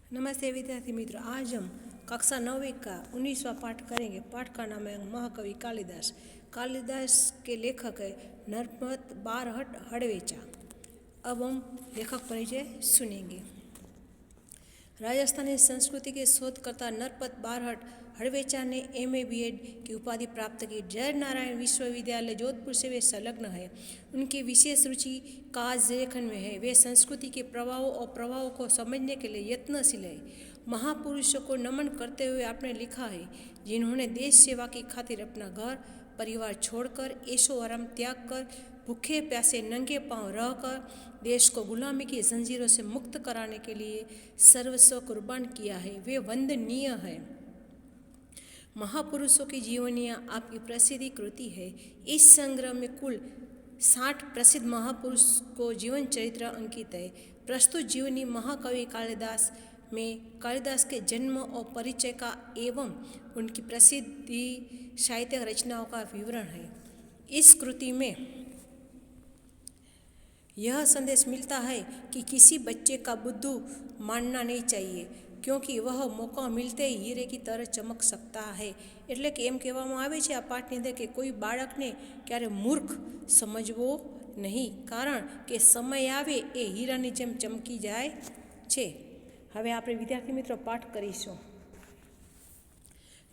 नमस्ते विद्यार्थी मित्रों। आज हम कक्षा 9वीं का 19वां पाठ करेंगे। पाठ का नाम है महाकवि कालिदास। कालिदास के लेखक है नरपत बारहट हड़वेचा। अब हम लेखक परिचय सुनेंगे। राजस्थानी संस्कृति के शोधकर्ता नरपत बारहट हड़वेचा ने MA BEd की उपाधि प्राप्त की। जय नारायण विश्वविद्यालय जोधपुर से वे संलग्न है। उनकी विशेष रुचि काव्य लेखन में है। वे संस्कृति के प्रभावों और प्रभावों को समझने के लिए यत्नशील है। महापुरुषों को नमन करते हुए आपने लिखा है, जिन्होंने देश सेवा की खातिर अपना घर परिवार छोड़कर ऐशो आराम त्याग कर भूखे प्यासे नंगे पांव रहकर देश को गुलामी की जंजीरों से मुक्त कराने के लिए सर्वस्व कुर्बान किया है। वे वंदनीय है। महापुरुषों की जीवनियाँ आपकी प्रसिद्ध कृति है। इस संग्रह में कुल 60 प्रसिद्ध महापुरुष को जीवन चरित्र अंकित है। प्रस्तुत जीवनी महाकवि कालिदास में कालिदास के जन्म और परिचय का एवं उनकी प्रसिद्धि साहित्यिक रचनाओं का विवरण है। इस कृति में यह संदेश मिलता है कि किसी बच्चे का बुद्धू मानना नहीं चाहिए, क्योंकि वह मौका मिलते ही हीरे की तरह चमक सकता है। એટલે કે એમ કહેવામાં આવે છે આ પાઠની અંદર કે કોઈ બાળકને ક્યારે મૂર્ખ સમજવો નહીં, કારણ કે સમય આવે એ હીરાની જેમ ચમકી જાય છે। હવે આપણે વિદ્યાર્થી મિત્રો પાઠ કરીશું।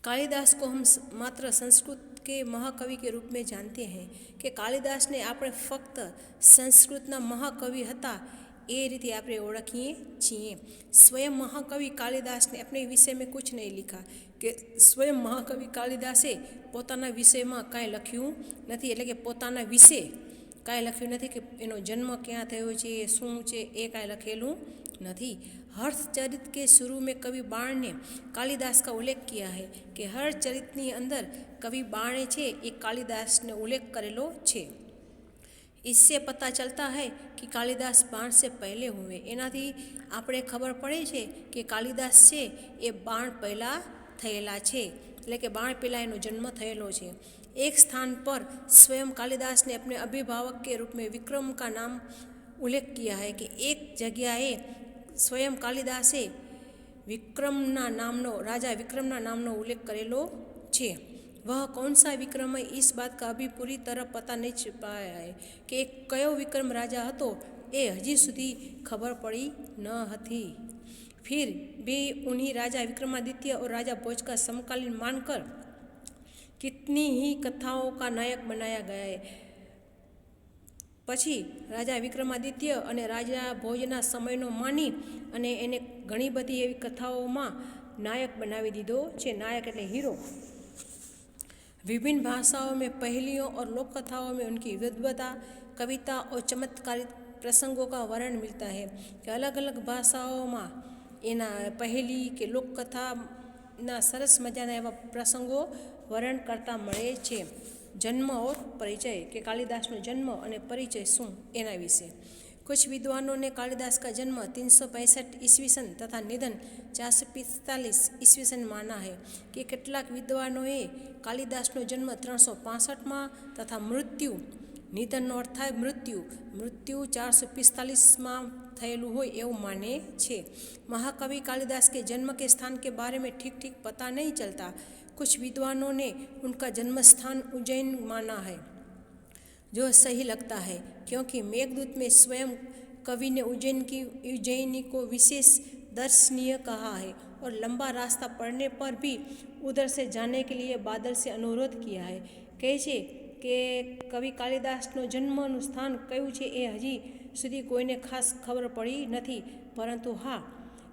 कालिदास को हम मात्र संस्कृत के महाकवि के रूप में जानते हैं कि कालिदास ने આપણે ફક્ત સંસ્કૃતના મહાકવિ હતા એ રીતે આપણે ઓળખીએ છીએ। स्वयं महाकवि कालिदास ने अपने विषय में कुछ नहीं लिखा कि स्वयं महाकवि कालिदासे પોતાના વિષયમાં કાંઈ લખ્યું નથી, એટલે કે પોતાના વિશે કાંઈ લખ્યું નથી કે એનો જન્મ ક્યાં થયો છે, શું છે, એ કાંઈ લખેલું नहीं। हर्षचरित के शुरू में कवि बाण ने कालिदास का उल्लेख किया है कि हर्षचरितनी अंदर कवि बाणे छे एक कालिदास ने उल्लेख करेलो छे। इससे पता चलता है कि कालिदास बाण से पहले हुए। एनाथी आपणे खबर पड़े छे कि कालिदास छे ए बाण पहला थयेला छे, એટલે કે બાણ પહેલાં એનો જન્મ થયેલો છે। एक स्थान पर स्वयं कालिदास ने अपने अभिभावक के रूप में विक्रम का नाम उल्लेख किया है कि एक जगह स्वयं कालिदासे विक्रमना नामनो राजा विक्रमना नामनो उल्लेख करेलो छे। वह कौन सा विक्रम है, इस बात का अभी पूरी तरह पता नहीं चल पाया है कि कयो विक्रम राजा हतो ए हजी सुधी खबर पड़ी न हती। फिर भी उन्हीं राजा विक्रमादित्य और राजा भोज का समकालीन मानकर कितनी ही कथाओं का नायक बनाया गया है। પછી રાજા વિક્રમાદિત્ય અને રાજા ભોજના સમયનો માની અને એને ઘણી બધી એવી કથાઓમાં નાયક બનાવી દીધો છે। નાયક એટલે હીરો। विभिन्न भाषाओं में पहेलियों और लोक कथाओं में उनकी विद्वता कविता और चमत्कारिक प्रसंगों का वर्णन मिलता है कि अलग अलग भाषाओं में एना पहेली के लोक कथाना सरस मजाना एवं प्रसंगों वर्णन करता मळे छे। जन्म और परिचय के कालिदासनो जन्म और परिचय शू एना विषे कुछ विद्वानों ने कालिदास का जन्म 365 ईस्वीसन तथा निधन 445 ईस्वीसन माना है कि केटलाक विद्वानों कालिदासनो जन्म 365 में तथा मृत्यु निधनનો अर्थ થાય मृत्यु 445 में થયેલું હોય એવું माने छे। महाकवि कालिदास के जन्म के स्थान के बारे में ठीक ठीक पता नहीं चलता। कुछ विद्वानों ने उनका जन्म स्थान उज्जैन माना है, जो सही लगता है, क्योंकि मेघदूत में स्वयं कवि ने उज्जैनी को विशेष दर्शनीय कहा है और लंबा रास्ता पड़ने पर भी उधर से जाने के लिए बादल से अनुरोध किया है। कहे छे કે કવિ કાલિદાસનો જન્મનું સ્થાન કયું છે એ હજી સુધી કોઈને ખાસ ખબર પડી નથી, પરંતુ હા,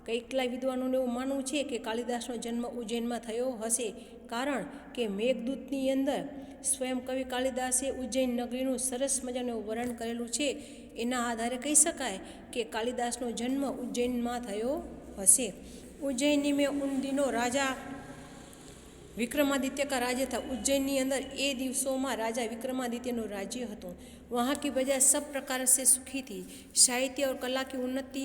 કેટલાય વિદ્વાનોને એવું માનવું છે કે કાલિદાસનો જન્મ ઉજ્જૈનમાં થયો હશે, કારણ કે મેઘદૂતની અંદર સ્વયં કવિ કાલિદાસે ઉજ્જૈન નગરીનું સરસ મજાનું વર્ણન કરેલું છે। એના આધારે કહી શકાય કે કાલિદાસનો જન્મ ઉજ્જૈનમાં થયો હશે। उज्जैनी में उन दिनों राजा विक्रमादित्य का राज्य था। उज्जैनी अंदर ए दिवसों में राजा विक्रमादित्यનું राज्य હતું। वहाँ की प्रजा सब प्रकार से सुखी थी। साहित्य और कला की उन्नति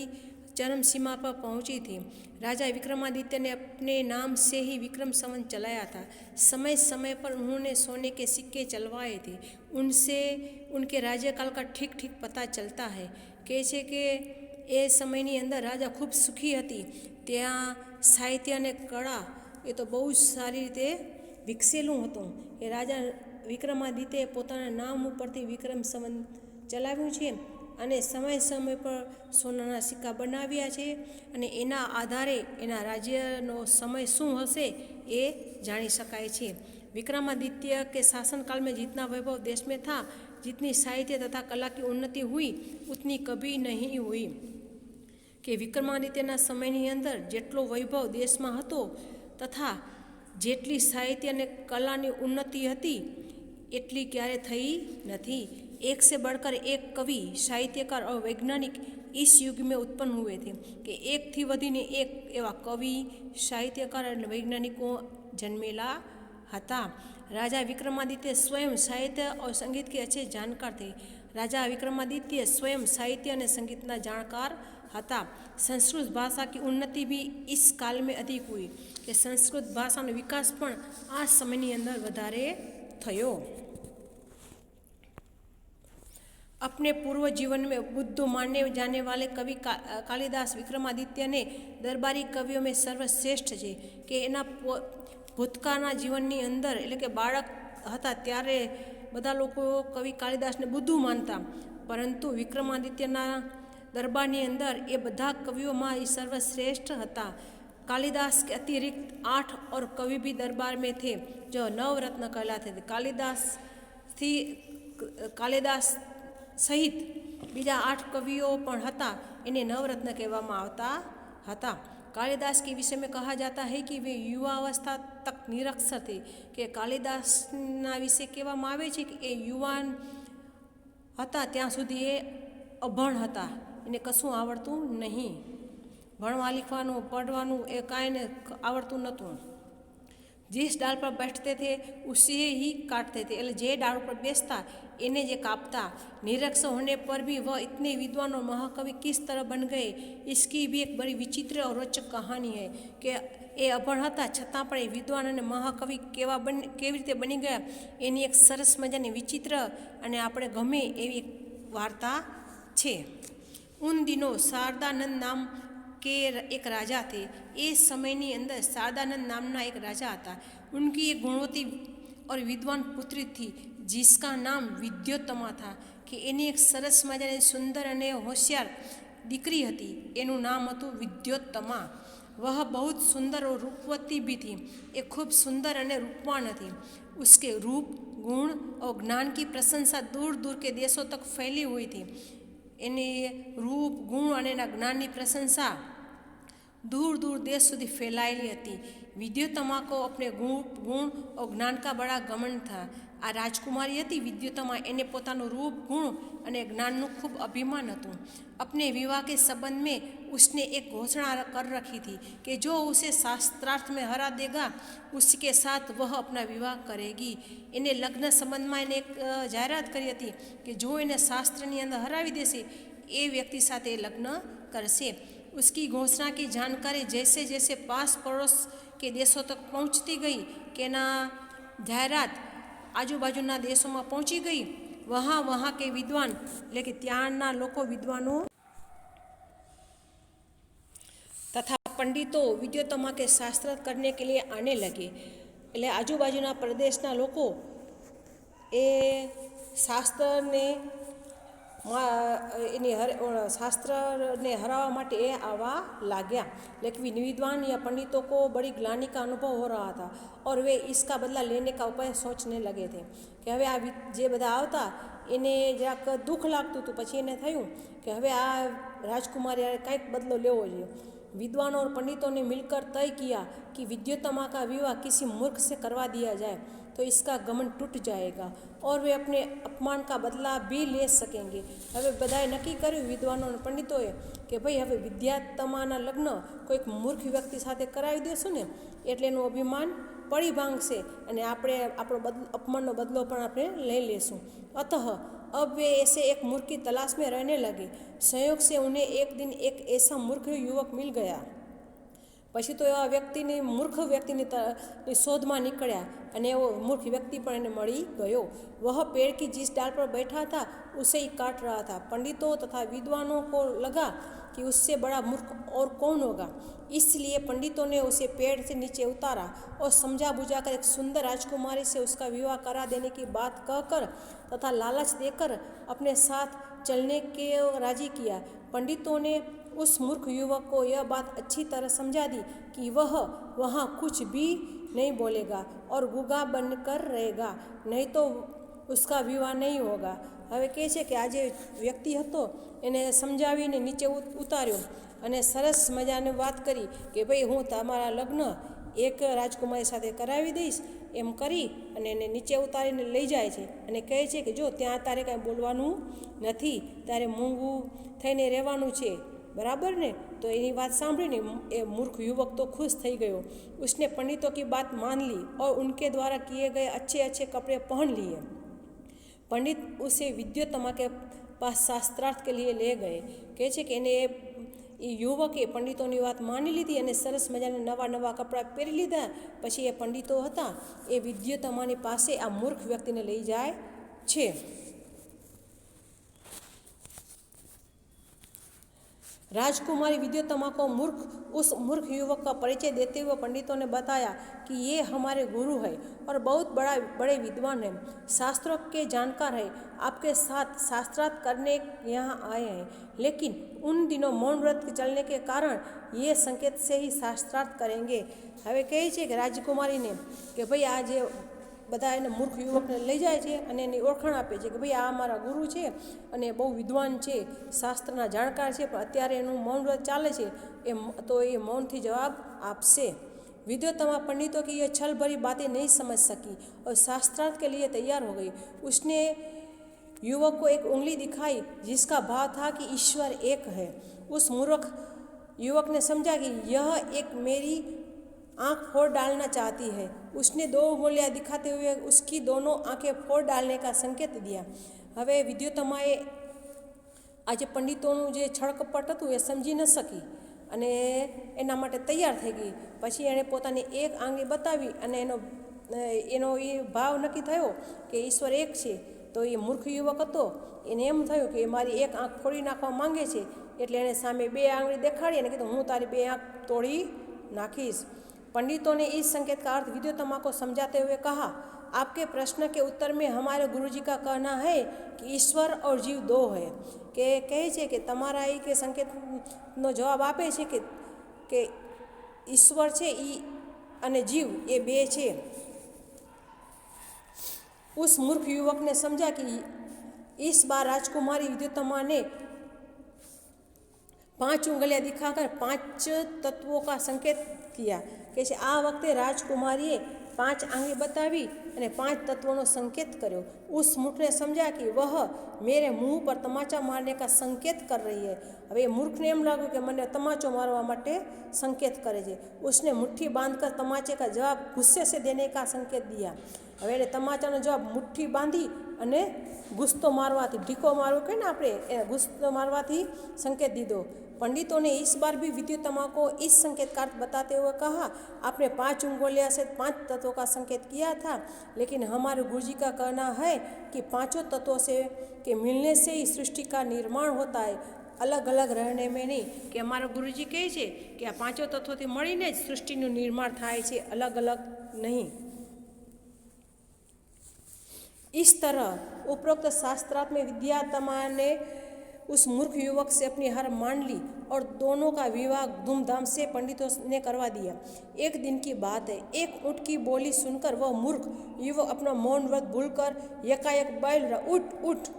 चरम सीमा पर पहुँची थी। राजा विक्रमादित्य ने अपने नाम से ही विक्रम संवत चलाया था। समय समय पर उन्होंने सोने के सिक्के चलवाए थे। उनसे उनके राज्यकाल का ठीक ठीक पता चलता है। कैसे कि એ સમયની અંદર રાજા ખૂબ સુખી હતી. ત્યાં સાહિત્ય અને કળા એ તો બહુ જ સારી રીતે વિકસેલું હતું. એ રાજા વિક્રમાદિત્યએ પોતાના નામ ઉપરથી વિક્રમ સંવત ચલાવ્યું છે અને સમય પર સોનાના સિક્કા બનાવ્યા છે અને એના આધારે એના રાજ્યનો સમય શું હશે એ જાણી શકાય છે. विक्रमादित्य के शासनकाल में जितना वैभव देश में था, जितनी साहित्य तथा कला की उन्नति हुई उतनी कभी नहीं हुई. કે વિક્રમાદિત્યના સમયની અંદર જેટલો વૈભવ દેશમાં હતો તથા જેટલી સાહિત્ય અને કલાની ઉન્નતિ હતી એટલી ક્યારે થઈ નથી. एक से बढ़कर एक कवि, साहित्यकार और वैज्ञानिक इस युग में उत्पन्न हुए थे. कि एक थी વધીને એક એવા કવિ, સાહિત્યકાર અને વૈજ્ઞાનિકો જન્મેલા હતા. राजा विक्रमादित्य स्वयं साहित्य और संगीत के अच्छे जानकार थे. राजा विक्रमादित्य स्वयं साहित्य और संगीतना जाणकार હતા. संस्कृत भाषा की उन्नति भी इस काल में अधिक हुई. कि संस्कृत भाषा નો વિકાસ પણ આ સમયની અંદર વધારે થયો. अपने पूर्व जीवन में बुद्ध मानने जाने वाले कवि कालिदास विक्रमादित्य ने दरबारी कवियों में सर्वश्रेष्ठ है. कि एना ભૂતકાળના જીવનની અંદર એટલે કે બાળક હતા ત્યારે બધા લોકો કવિ કાલિદાસને બુદ્ધુ માનતા, પરંતુ વિક્રમાદિત્યના દરબારની અંદર એ બધા કવિઓમાં એ સર્વશ્રેષ્ઠ હતા. कालिदास के अतिरिक्त 8 और कवि भी दरबार में थे जो नवरत्न कहलाते थे. कालिदास सहित बीजा 8 कविओ पण हता, इन्हें नवरत्न कहवामां आवता हता. कालिदास के विषय में कहा जाता है कि वे युवावस्था तक निरक्षर थे. कि कालिदासना विषय कहेवामां आवे छे कि ए युवान हता त्यां सुधी ए अभण हता, एने कशुं आवडतुं नहीं. भणवा लिखवानुं पढ़वानुं ए कांईने आवडतुं नहोतुं. जिस डाल पर बैठते थे उसे ही काटते थे. એટલે જે डाल पर બેસતા એને જે કાપતા. निरक्षर होने पर भी वह इतने विद्वान और महाकवि किस तरह बन गए, इसकी भी एक बड़ी विचित्र और रोचक कहानी है. कि એ અભણ હતા છતાં પણ એ વિદ્વાન અને મહાકવિ કેવી રીતે બની ગયા એની એક સરસ મજાની વિચિત્ર અને આપણે ગમે એવી એક વાર્તા છે. उन दिनों शारदानंद नाम के एक राजा थे. એ સમયની અંદર शारदानंद नामना एक राजा હતા. उनकी एक गुणवती और विद्वान पुत्री थी जिसका नाम विद्योत्तमा था. कि એની એક સરસ મજાની સુંદર અને હોશિયાર દીકરી હતી, એનું નામ હતું વિદ્યોત્તમા. वह बहुत सुंदर और रूपवती भी थी. ये खूब सुंदर और रूपवान थी. उसके रूप, गुण और ज्ञान की प्रशंसा दूर दूर के देशों तक फैली हुई थी. एने रूप, गुण और ज्ञान की प्रशंसा दूर दूर देश सुधी फैलाયેલી હતી. विद्योत्तमा को अपने गुण और ज्ञान का बड़ा घमंड था. आ राजकुमारी હતી विद्योत्तमा, એને પોતાનું रूप, गुण અને જ્ઞાનનું ખૂબ અભિમાન હતું. अपने विवाह के संबंध में उसने एक घोषणा कर रखी थी कि जो उसे शास्त्रार्थ में हरा देगा उसके साथ वह अपना विवाह करेगी. એને લગ્ન સંબંધમાં એને એક જાહેરાત કરી હતી કે જો એને શાસ્ત્રની અંદર હરાવી દેશે એ વ્યક્તિ સાથે લગ્ન કરશે. उसकी घोषणा की जानकारी जैसे जैसे पास पड़ोस के देशों तक पहुँचती गई कि ना जाहरात आजूबाजूना देशों में पहुँची गई. वहाँ के विद्वान એટલે કે ત્યાંના લોકો વિદ્વાનો तथा पंडितों विद्योत्तमा के शास्त्र करने के लिए आने लगे. એટલે આજુબાજુના પ્રદેશના લોકો એ શાસ્ત્રને એની शास्त्र ने हरावा माटे ए आवा लाग्या. लेकिन विद्वान या पंडितों को बड़ी ग्लानि का अनुभव हो रहा था और वे इसका बदला लेने का उपाय सोचने लगे थे. कि हवे आ जे बधा आवता एने જરાક दुख लागतुं હતું. પછી એને થયું કે હવે આ રાજકુમારી કંઈક બદલો લેવો જોઈએ. विद्वानों और पंडितों ने मिलकर तय किया कि विद्योत्तमा का विवाह किसी मूर्ख से करवा दिया जाए तो इसका घमंड टूट जाएगा और वे अपने अपमान का बदला भी ले सकेंगे. હવે બધાએ નક્કી કર્યું વિદ્વાનો અને પંડિતોએ કે ભાઈ હવે વિદ્યોત્તમાના લગ્ન કોઈક મૂર્ખ વ્યક્તિ સાથે કરાવી દેશું ને એટલે એનું અભિમાન પડી ભાંગશે અને આપણે આપણો અપમાનનો બદલો પણ આપણે લઈ લેશું. अतः अब वे ऐसे एक मूर्ख की तलाश में रहने लगे. संयोग से उन्हें एक दिन एक ऐसा मूर्ख युवक मिल गया. પછી તો એવા વ્યક્તિની મૂર્ખ વ્યક્તિની શોધમાં નીકળ્યા અને એવો મૂર્ખ વ્યક્તિ પણ એને મળી ગયો. वह पेड़ की जिस डाल पर बैठा था उसे ही काट रहा था. पंडितों तथा विद्वानों को लगा कि उससे बड़ा मूर्ख और कौन होगा। इसलिए पंडितों ने उसे पेड़ से नीचे उतारा और समझा बुझाकर एक सुंदर राजकुमारी से उसका विवाह करा देने की बात कहकर तथा लालच देकर अपने साथ चलने के राजी किया। पंडितों ने उस मूर्ख युवक को यह बात अच्छी तरह समझा दी कि वह वहाँ कुछ भी नहीं बोलेगा और गूंगा बनकर रहेगा, नहीं तो उसका विवाह नहीं होगा। હવે કહે છે કે આ જે વ્યક્તિ હતો એને સમજાવીને નીચે ઉતાર્યો અને સરસ મજાની વાત કરી કે ભાઈ હું તમારા લગ્ન એક રાજકુમારી સાથે કરાવી દઈશ એમ કરી અને એને નીચે ઉતારીને લઈ જાય છે અને કહે છે કે જો ત્યાં તારે કાંઈ બોલવાનું નથી, તારે મૂંગું થઈને રહેવાનું છે, बराबर ने। तो एनी बात सांभळीने ए मूर्ख युवक तो खुश थई गयो। उसने पंडितों की बात मान ली और उनके द्वारा किए गए अच्छे अच्छे कपड़े पहन लिए। पंडित उसे विद्योत्तमा के पास शास्त्रार्थ के लिए ले गए। कहे छे कि एने युवके पंडितोनी बात मानी लीधी અને સરસ મજાના નવા નવા કપડાં પહેરી લીધા। પછી એ પંડિતો હતા એ વિદ્યોત્તમાની પાસે આ મૂર્ખ વ્યક્તિને લઈ જાય છે। राजकुमारी विद्योत्तमा को उस मूर्ख युवक का परिचय देते हुए पंडितों ने बताया कि ये हमारे गुरु है और बहुत बड़े विद्वान हैं, शास्त्रों के जानकार है, आपके साथ शास्त्रार्थ करने यहाँ आए हैं, लेकिन उन दिनों मौन व्रत चलने के कारण ये संकेत से ही शास्त्रार्थ करेंगे। हवे कहे छे कि राजकुमारी ने कि भाई आज બધા એને મૂર્ખ યુવકને લઈ જાય છે અને એની ઓળખાણ આપે છે કે ભાઈ આ અમારા ગુરુ છે અને બહુ વિદ્વાન છે, શાસ્ત્રના જાણકાર છે, પણ અત્યારે એનું મૌન વ્રત ચાલે છે તો એ મૌનથી જવાબ આપશે। विद्योत्तमा पंडितों की ये छल भरी बातें नहीं समझ सकी और शास्त्रार्थ के लिए तैयार हो गई। उसने युवक को एक उंगली दिखाई जिसका भाव था कि ईश्वर एक है। उस मूर्ख युवक ने समझा कि यह एक मेरी आँख फोड़ डालना चाहती है। उसने 2 उंगलियां दिखाते हुए उसकी दोनों आँखें फोड़ डालने का संकेत दिया। हवे विद्योत्तमाए आज पंडितों जे छळकपट हतुं ए समझी न सकी અને એના માટે તૈયાર થઈ ગઈ। પછી એણે પોતાની એક આંગળી બતાવી અને એનો એ ભાવ નક્કી થયો કે ઈશ્વર એક છે। તો એ મૂર્ખ યુવક હતો એને એમ થયું કે મારી એક આંખ ફોડી નાખવા માંગે છે, એટલે એણે સામે 2 આંગળી દેખાડી અને કીધું હું તારી 2 આંખ તોડી नाखीस। पंडितों ने इस संकेत का अर्थ विद्योत्तमा को समझाते हुए कहा, आपके प्रश्न के उत्तर में हमारे गुरुजी का कहना है कि ईश्वर और जीव 2 है। के कहे छे कि तमारा ई के संकेतनो जवाब आपे छे कि ईश्वर छे ई अने जीव ए 2 छे। उस मूर्ख युवक ने समझा कि इस बार राजकुमारी विद्योत्तमा ने 5 उंगलियां दिखाकर 5 तत्वों का संकेत किया। કે છે આ વખતે રાજકુમારીએ 5 આંગળી बतावी અને 5 तत्वों संकेत કર્યો। उस मूर्ख ने समझा कि वह मेरे मुंह पर तमाचा मारने का संकेत कर रही है। હવે मूर्ख ने એમ લાગ્યું કે મને તમાચો મારવા માટે संकेत करे છે। उसने मुट्ठी बांधकर तमाचे का जवाब गुस्से से देने का संकेत दिया। હવે એને તમાચાનો જવાબ મુઠ્ઠી બાંધી અને ગુસ્સો મારવાથી ઢીકો મારવો કે ને આપણે ગુસ્સો મારવાથી संकेत દીધો। पंडितों ने इस बार भी विद्योत्तमा को इस संकेत का अर्थ बताते हुए कहा, आपने 5 उंगलियों से 5 तत्वों का संकेत किया था, लेकिन हमारे गुरुजी का कहना है कि 5 तत्वों से के मिलने से ही सृष्टि का निर्माण होता है, अलग अलग रहने में नहीं। कि हमारा गुरुजी कहे छे कि आ 5 तत्वों मळीने ज सृष्टिનું निर्माण थाय छे, अलग अलग नहीं। इस तरह उपरोक्त शास्त्रार्थ में विद्योत्तमा ने उस मूर्ख युवक से अपनी हार मान ली और दोनों का विवाह धूमधाम से पंडितों ने करवा दिया। एक दिन की बात है, एक ऊँट की बोली सुनकर वह मूर्ख युवक अपना मौन व्रत भूलकर यकायक बोल रहा, उठ उठ।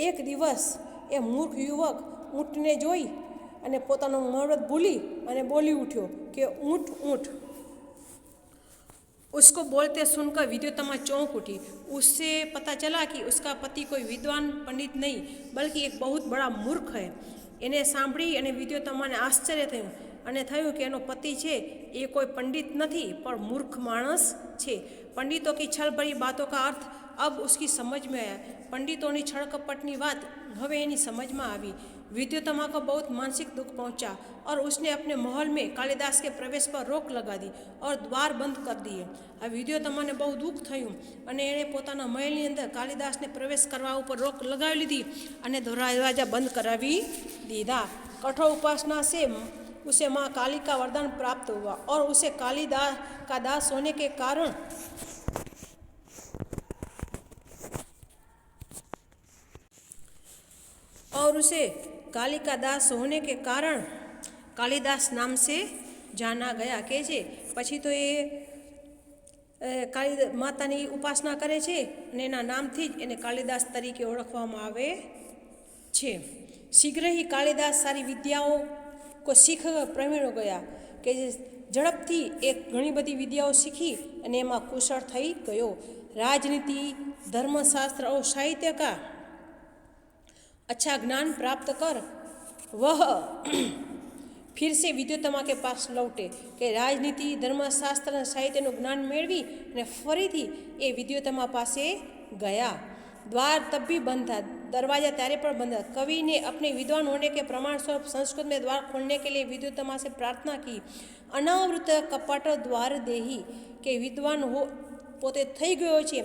एक दिवस ए मूर्ख युवक ऊँटने जोई અને પોતાનું મૌન વ્રત ભૂલી અને બોલી ઉઠ્યો કે ऊँट ऊँट। उसको बोलते सुनकर विद्योत्तमा चौंक उठी। उससे पता चला कि उसका पति कोई विद्वान पंडित नहीं बल्कि एक बहुत बड़ा मूर्ख है। એને સાંભળી અને વિદ્યોત્તમાને આશ્ચર્ય થયું અને થયું કે એનો પતિ છે એ કોઈ પંડિત નથી પણ મૂર્ખ માણસ છે। पंडितों की छल भरी बातों का अर्थ अब उसकी समझ में आया। पंडितों की छड़ कपटनी बात हवे एनी समझ में आई। विद्योत्तमा को बहुत मानसिक दुख पहुंचा और उसने अपने महल में कालिदास के प्रवेश पर रोक लगा दी और द्वार बंद कर दिए। अब विद्योत्तमा ने बहुत दुख थयुं अने एणे पोताना महलनी अंदर कालिदास ने प्रवेश करवा पर रोक लगावी लीधी अने दरवाजा बंद करावी दीधा। कठोर उपासना से उसे माँ काली का वरदान प्राप्त हुआ और उसे काली का दास होने के कारण कालिदास नाम से जाना गया के छे। पछी तो ये काली मातानी उपासना करे छे अने एना नामथी ज एने कालिदास तरीके ओळखवामां आवे छे। शीघ्र ही कालिदास सारी विद्याओं को सीख प्रवीण गया के झड़पथी एक घणी बधी विद्याओं सीखी अने एमां कुशळ थई गयो। राजनीति, धर्मशास्त्र और साहित्य का अच्छा ज्ञान प्राप्त कर वह फिर से विद्योत्तमा के पास लौटे के राजनीति, धर्मशास्त्र और साहित्यનું જ્ઞાન મેળવી અને ફરીથી એ વિદ્યોત્તમા પાસે गया। द्वार तब भी बंद था, दरवाजा त्यारे पर बंद था। कवि ने अपने विद्वान होने के प्रमाण स्वरूप संस्कृत में द्वार खोलने के लिए विद्योत्तमा से प्रार्थना की। अनावृत कपाट द्वार देही के विद्वान हो पोते थई गयो छे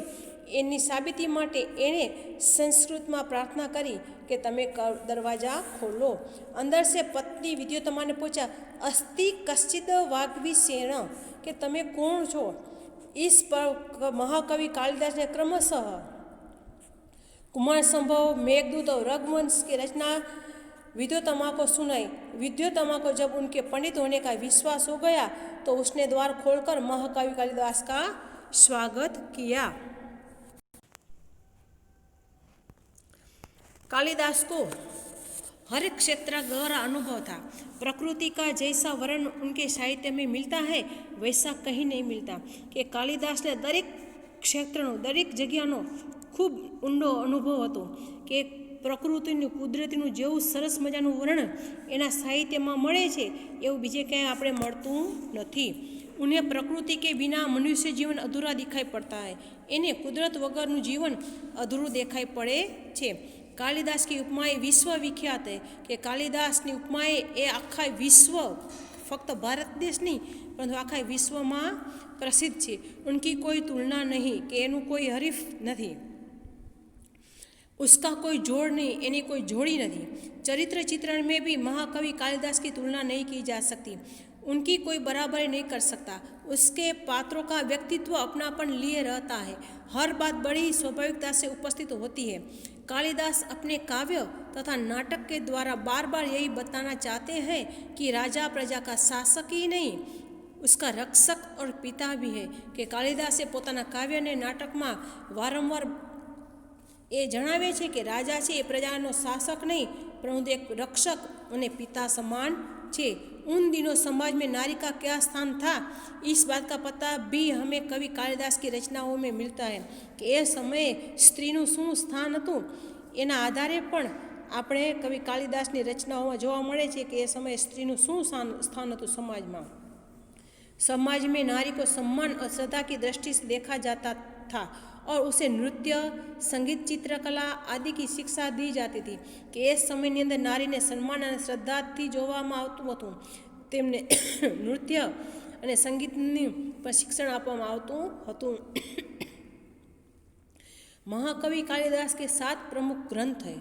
एनी साबिती माटे एणे संस्कृतમાં प्रार्थना करी कि तमे दरवाजा खोलो। अंदर से पत्नी विद्योत्तमा ने पूछा, अस्ति कश्चिद वाग्विसेन कि तमे कौन छो। इस पर महाकवि कालिदास ने क्रमशः कुमार संभव, मेघदूत और रघुवंश की रचना विद्योत्तमा को सुनाई। विद्योत्तमा को जब उनके पंडित होने का विश्वास हो गया तो उसने द्वार खोलकर महाकवि कालिदास का स्वागत किया। कालिदास को हर क्षेत्र गहरा अनुभव था। प्रकृति का जैसा वर्णन उनके साहित्य में मिलता है वैसा कहीं नहीं मिलता कि कालिदास ने दरेक क्षेत्रનો દરેક જગ્યાનો ખૂબ ઊંડો અનુભવ હતો કે પ્રકૃતિનું કુદરતીનું જેવું સરસ મજાનું વર્ણન એના સાહિત્યમાં મળે છે એવું બીજે ક્યાંય આપણે મળતું નથી। उन्हें प्रकृति के बिना मनुष्य जीवन अधूरा दिखाई पड़ता है। इन्हें कुदरत वगरનું जीवन अधूરું देखाई पड़े छे। कालिदास की उपमाएं विश्व विख्यात है कि कालिदासनी उपमाएं ए आखा विश्व फक्त भारत देश नहीं परंतु आखा विश्व में प्रसिद्ध है। उनकी कोई तुलना नहीं कि एनु कोई हरीफ नहीं, उसका कोई जोड़ नहीं, एनी कोई जोड़ी नहीं। चरित्र चित्रण में भी महाकवि कालिदास की तुलना नहीं की जा सकती, उनकी कोई बराबरी नहीं कर सकता। उसके पात्रों का व्यक्तित्व अपनापन लिए रहता है, हर बात बड़ी स्वाभाविकता से उपस्थित होती है। कालिदास अपने काव्य तथा नाटक के द्वारा बार बार यही बताना चाहते हैं कि राजा प्रजा का शासक ही नहीं उसका रक्षक और पिता भी है। कि कालिदासे पोताना काव्य ने नाटक में वारंवार ये जणावे छे कि राजा छे ए प्रजानो शासक नहीं परंतु एक रक्षक और पिता समान छे। उन दिनों समाज में नारी का क्या स्थान था इस बात का पता भी हमें कवि कालिदास की रचनाओं में मिलता है कि ए समय स्त्रीનું શું સ્થાન હતું એના આધારે પણ આપણે કવિ કાલિદાસની રચનાઓમાં જોવા મળે છે કે એ સમયે સ્ત્રીનું શું સ્થાન હતું समाजમાં। समाज में नारी को सम्मान और श्रद्धा की दृष्टि से देखा जाता था और उसे नृत्य, संगीत, चित्रकला आदि की शिक्षा दी जाती थी कि इस समय ની અંદર નારીને સન્માન અને શ્રદ્ધાથી જોવામાં આવતું હતું। તેમને નૃત્ય અને સંગીતનું પણ શિક્ષણ આપવામાં આવતું હતું। महाकवि कालिदास के 7 प्रमुख ग्रंथ हैं।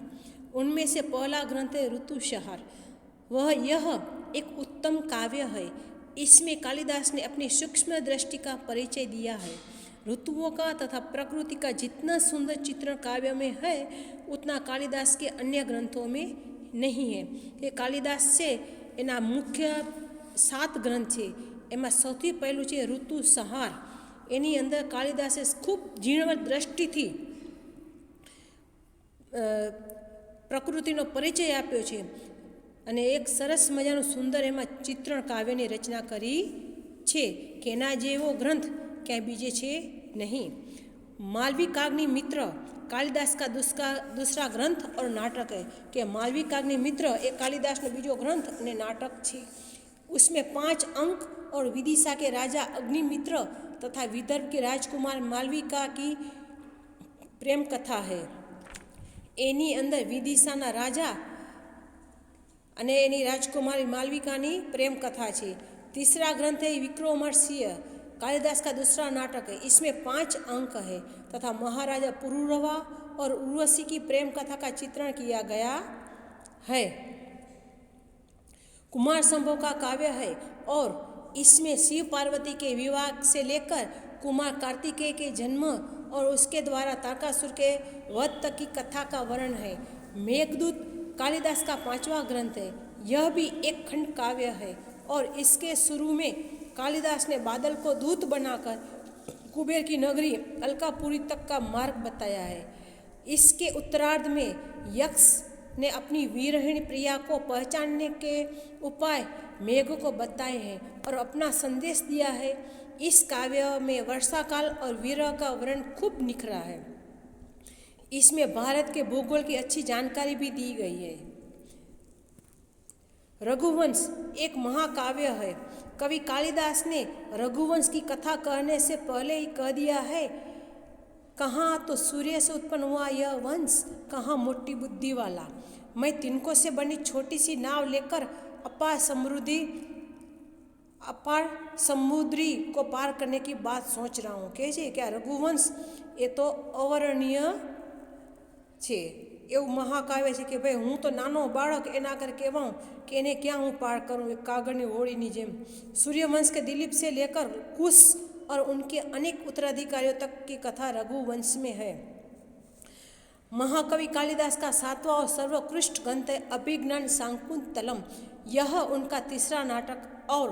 उनमें से पहला ग्रंथ है ऋतुसंहार। यह एक उत्तम काव्य है। इसमें कालिदास ने अपनी सूक्ष्म दृष्टि का परिचय दिया है। ऋतुओं का तथा प्रकृति का जितना सुंदर चित्रण काव्य में है उतना कालिदास के अन्य ग्रंथों में नहीं है। ये कालिदास से एना मुख्य 7 ग्रंथ है। एમાં સૌથી પહેલું છે ઋતુસંહાર। એની અંદર કાલિદાસે ખૂબ ઝીણવટ દ્રષ્ટિથી પ્રકૃતિનો પરિચય આપ્યો છે અને એક સરસ મજાનું સુંદર એમાં ચિત્રણ કાવ્યની રચના કરી છે કે એના જેવો ગ્રંથ ક્યાંય બીજે છે नहीं। मालवी काग्नि मित्र कालिदास का दूसरा ग्रंथ और नाटक है कि मालवी काग्नि मित्र एक कालिदास ने बीजो ग्रंथ और नाटक है। उसमें 5 अंक और विदिशा के राजा अग्निमित्र तथा विदर्भ के राजकुमार मालविका की प्रेम कथा है। एनी अंदर विदिशाना राजा अने एनी राजकुमारी मालविकानी प्रेम कथा है। तीसरा ग्रंथ है विक्रमोर्वशी कालिदास का दूसरा नाटक है। इसमें 5 अंक है तथा महाराजा पुरुरवा और उर्वशी की प्रेम कथा का चित्रण किया गया है। कुमार संभव का काव्य है और इसमें शिव पार्वती के विवाह से लेकर कुमार कार्तिकेय के जन्म और उसके द्वारा तारकासुर के वध तक की कथा का वर्णन है। मेघदूत कालिदास का 5वां ग्रंथ है। यह भी एक खंड काव्य है और इसके शुरू में कालिदास ने बादल को दूत बनाकर कुबेर की नगरी अलकापुरी तक का मार्ग बताया है। इसके उत्तरार्ध में यक्ष ने अपनी वीरहीन प्रिया को पहचानने के उपाय मेघ को बताए हैं और अपना संदेश दिया है। इस काव्य में वर्षा काल और विरह का वर्णन खूब निखरा है। इसमें भारत के भूगोल की अच्छी जानकारी भी दी गई है। रघुवंश एक महाकाव्य है। कवि कालिदास ने रघुवंश की कथा कहने से पहले ही कह दिया है, कहाँ तो सूर्य से उत्पन्न हुआ यह वंश, कहाँ मोटी बुद्धि वाला। मैं तिनकों से बनी छोटी सी नाव लेकर अपार समुद्री को पार करने की बात सोच रहा हूँ। कहे છે क्या रघुवंश એ તો અવર્ણનીય છે। એવું મહાકાવ્ય છે કે ભાઈ હું તો નાનો બાળક એના कर કહેવાઉં કે એને ક્યાં હું પાર કરું, એક કાગળની હોડીની જેમ। सूर्यवंश के दिलीप से लेकर कुश और उनके अनेक उत्तराधिकारियों तक की कथा रघुवंश में है। महाकवि कालिदास का 7वां और सर्वोत्कृष्ट ग्रंथ है अभिज्ञान शाकुंतलम। यह उनका तीसरा नाटक और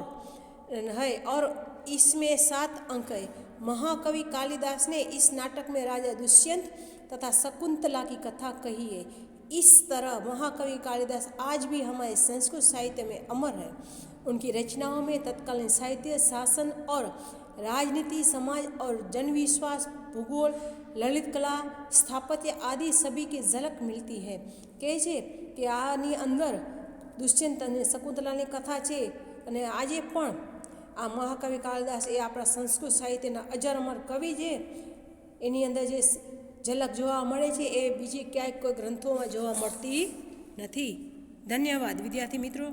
इसमें 7 अंक है। महाकवि कालिदास ने इस नाटक में राजा दुष्यंत तथा शकुंतला की कथा कही है। इस तरह महाकवि कालिदास आज भी हमारे संस्कृत साहित्य में अमर है। उनकी रचनाओं में तत्कालीन साहित्य, शासन और राजनीति, समाज और जनविश्वास, भूगोल, ललित कला, स्थापत्य आदि सभी की झलक मिलती है। कहे છે કે આની અંદર દુષ્યંત અને શકુંતલાની કથા છે અને આજે પણ આ મહાકવિ કાલિદાસ એ આપણા સંસ્કૃત સાહિત્યના અજર અમર કવિ છે। એની અંદર જે ઝલક જોવા મળે છે એ બીજી ક્યાંય કોઈ ગ્રંથોમાં જોવા મળતી નથી। ધન્યવાદ વિદ્યાર્થી મિત્રો।